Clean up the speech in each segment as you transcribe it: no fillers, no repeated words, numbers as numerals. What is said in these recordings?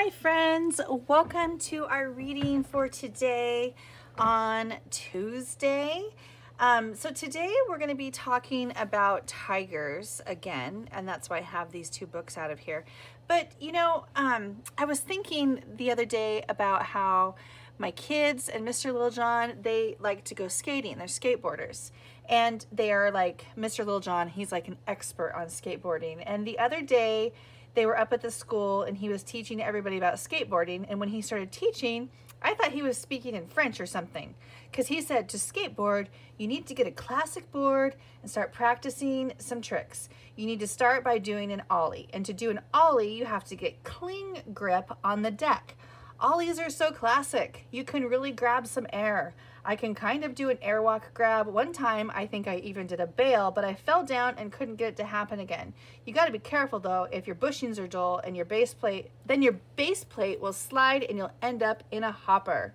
Hi friends, welcome to our reading for today on Tuesday. So today we're going to be talking about tigers again, and that's why I have these two books out of here. But I was thinking the other day about how my kids and Mr. Littlejohn, they like to go skating. They're skateboarders. And they are like, Mr. Littlejohn, he's like an expert on skateboarding. And the other day, they were up at the school and he was teaching everybody about skateboarding. And when he started teaching, I thought he was speaking in French or something, because he said to skateboard, you need to get a classic board and start practicing some tricks. You need to start by doing an ollie. And to do an ollie, you have to get cling grip on the deck. Ollies are so classic. You can really grab some air. I can kind of do an airwalk grab. One time, I think I even did a bail, but I fell down and couldn't get it to happen again. You got to be careful though. If your bushings are dull and your base plate, then your base plate will slide and you'll end up in a hopper.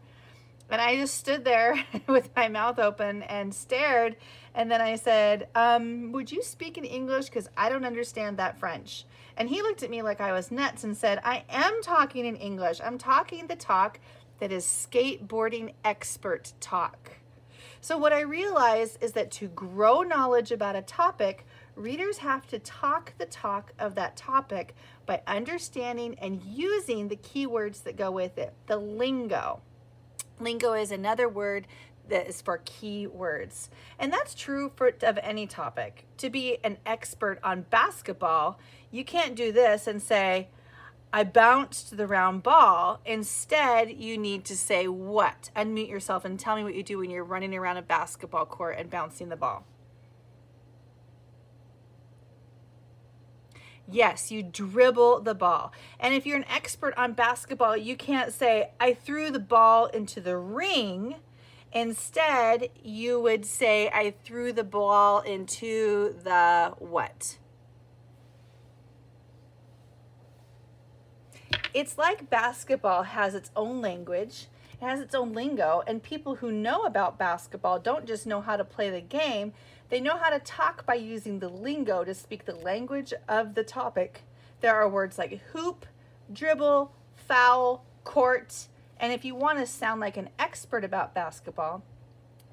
And I just stood there with my mouth open and stared. And then I said, would you speak in English? Because I don't understand that French. And he looked at me like I was nuts and said, I am talking in English. I'm talking the talk that is skateboarding expert talk. So what I realized is that to grow knowledge about a topic, readers have to talk the talk of that topic by understanding and using the keywords that go with it, the lingo. Lingo is another word that is for keywords. And that's true of any topic. To be an expert on basketball, you can't do this and say, I bounced the round ball. Instead, you need to say what? Unmute yourself and tell me what you do when you're running around a basketball court and bouncing the ball. Yes, you dribble the ball. And if you're an expert on basketball, you can't say, I threw the ball into the ring. Instead, you would say, I threw the ball into the what? It's like basketball has its own language, it has its own lingo, and people who know about basketball don't just know how to play the game, they know how to talk by using the lingo to speak the language of the topic. There are words like hoop, dribble, foul, court, and if you want to sound like an expert about basketball,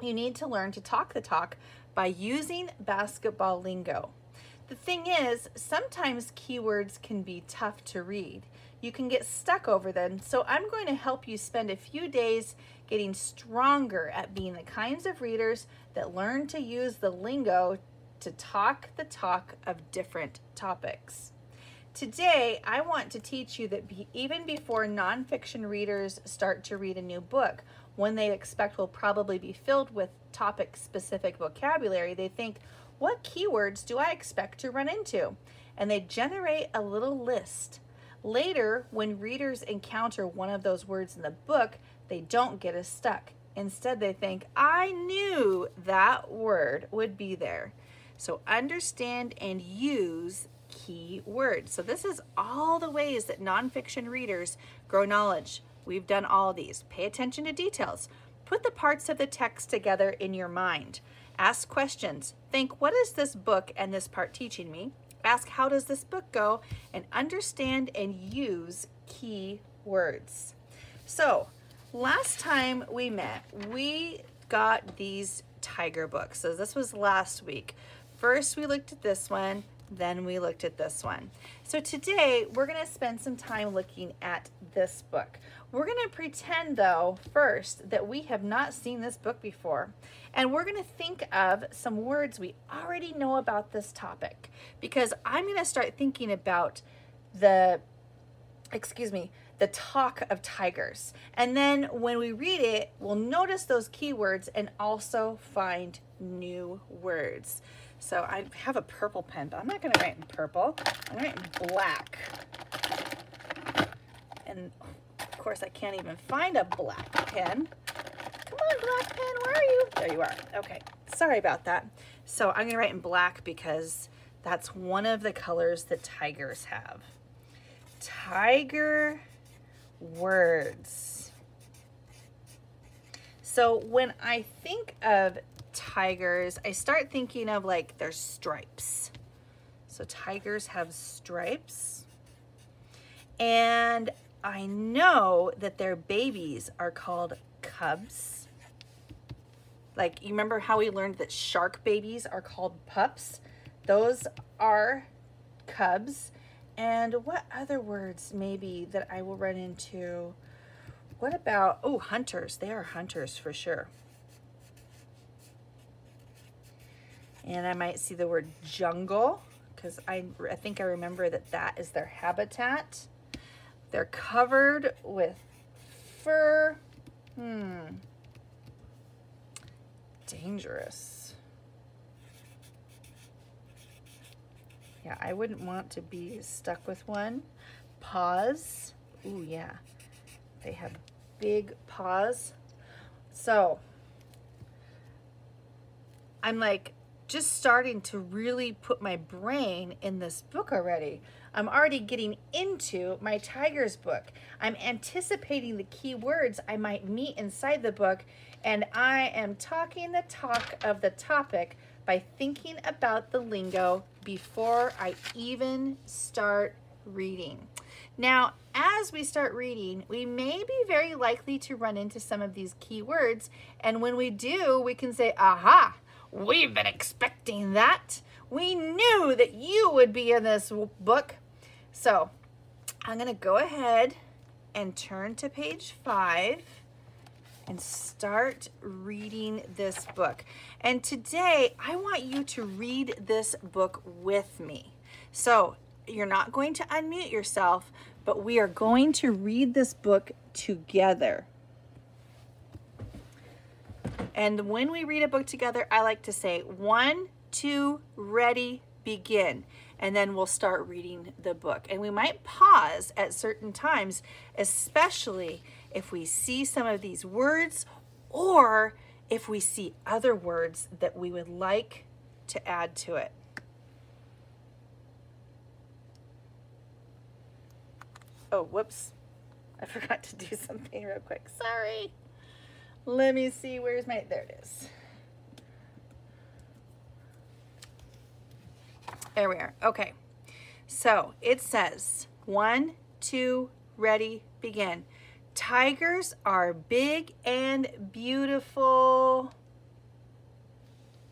you need to learn to talk the talk by using basketball lingo. The thing is, sometimes keywords can be tough to read. You can get stuck over them, so I'm going to help you spend a few days getting stronger at being the kinds of readers that learn to use the lingo to talk the talk of different topics. Today, I want to teach you that even before nonfiction readers start to read a new book, one they expect will probably be filled with topic-specific vocabulary, they think, what keywords do I expect to run into? And they generate a little list. Later, when readers encounter one of those words in the book, they don't get as stuck. Instead, they think, I knew that word would be there. So understand and use key words. So this is all the ways that nonfiction readers grow knowledge. We've done all of these. Pay attention to details. Put the parts of the text together in your mind. Ask questions. Think, what is this book and this part teaching me? Ask, how does this book go? And understand and use key words. So last time we met, we got these tiger books. So this was last week. First, we looked at this one. Then we looked at this one. So today we're going to spend some time looking at this book. We're going to pretend though first that we have not seen this book before, and we're going to think of some words we already know about this topic, because I'm going to start thinking about the talk of tigers. And then when we read it, we'll notice those keywords and also find new words. So I have a purple pen, but I'm not going to write in purple. I'm going to write in black. And of course, I can't even find a black pen. Come on, black pen, where are you? There you are. Okay, sorry about that. So I'm going to write in black because that's one of the colors that tigers have. Tiger words. So when I think of tigers, I start thinking of like their stripes. So tigers have stripes. And I know that their babies are called cubs. Like, you remember how we learned that shark babies are called pups? Those are cubs. And what other words maybe that I will run into? What about, oh, hunters. They are hunters for sure. And I might see the word jungle, because I think I remember that that is their habitat. They're covered with fur. Dangerous. Yeah, I wouldn't want to be stuck with one. Paws. Ooh, yeah. They have big paws. So I'm like just starting to really put my brain in this book already. I'm already getting into my Tigers book. I'm anticipating the key words I might meet inside the book, and I am talking the talk of the topic by thinking about the lingo before I even start reading. Now, as we start reading, we may be very likely to run into some of these key words, and when we do, we can say, aha, we've been expecting that. We knew that you would be in this book. So I'm going to go ahead and turn to page 5 and start reading this book. And today I want you to read this book with me. So you're not going to unmute yourself, but we are going to read this book together. And when we read a book together, I like to say 1, 2, ready, begin. And then we'll start reading the book. And we might pause at certain times, especially if we see some of these words or if we see other words that we would like to add to it. Oh, whoops. I forgot to do something real quick. Sorry. Let me see, where's my, there it is. There we are. Okay. So it says 1, 2, ready, begin. Tigers are big and beautiful.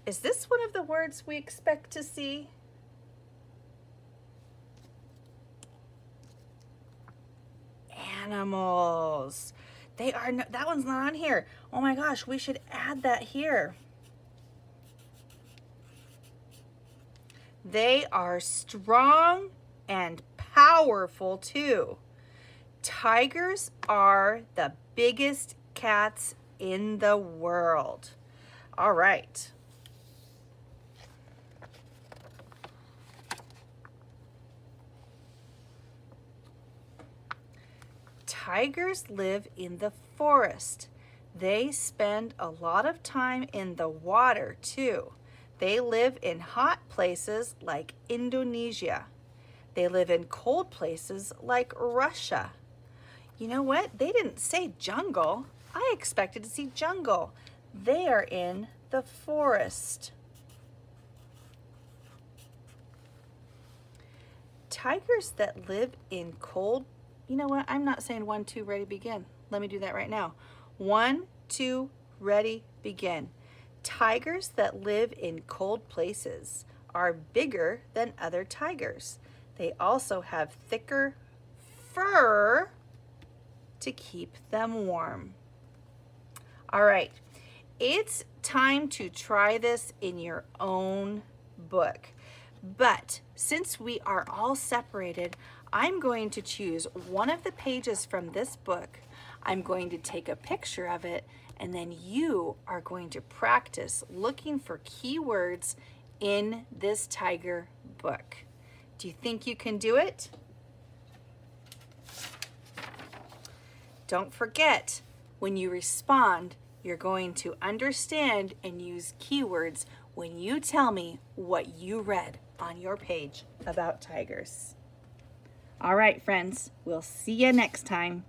Is this one of the words we expect to see? Animals. They are, no, that one's not on here. Oh my gosh, we should add that here. They are strong and powerful too. Tigers are the biggest cats in the world. All right. Tigers live in the forest. They spend a lot of time in the water too. They live in hot places like Indonesia. They live in cold places like Russia. You know what? They didn't say jungle. I expected to see jungle. They are in the forest. Tigers that live in cold, you know what? I'm not saying 1, 2, ready, begin. Let me do that right now. 1, 2, ready, begin. Tigers that live in cold places are bigger than other tigers. They also have thicker fur to keep them warm. All right, it's time to try this in your own book. But since we are all separated, I'm going to choose one of the pages from this book. I'm going to take a picture of it, and then you are going to practice looking for keywords in this tiger book. Do you think you can do it? Don't forget, when you respond, you're going to understand and use keywords when you tell me what you read on your page about tigers. All right, friends, we'll see you next time.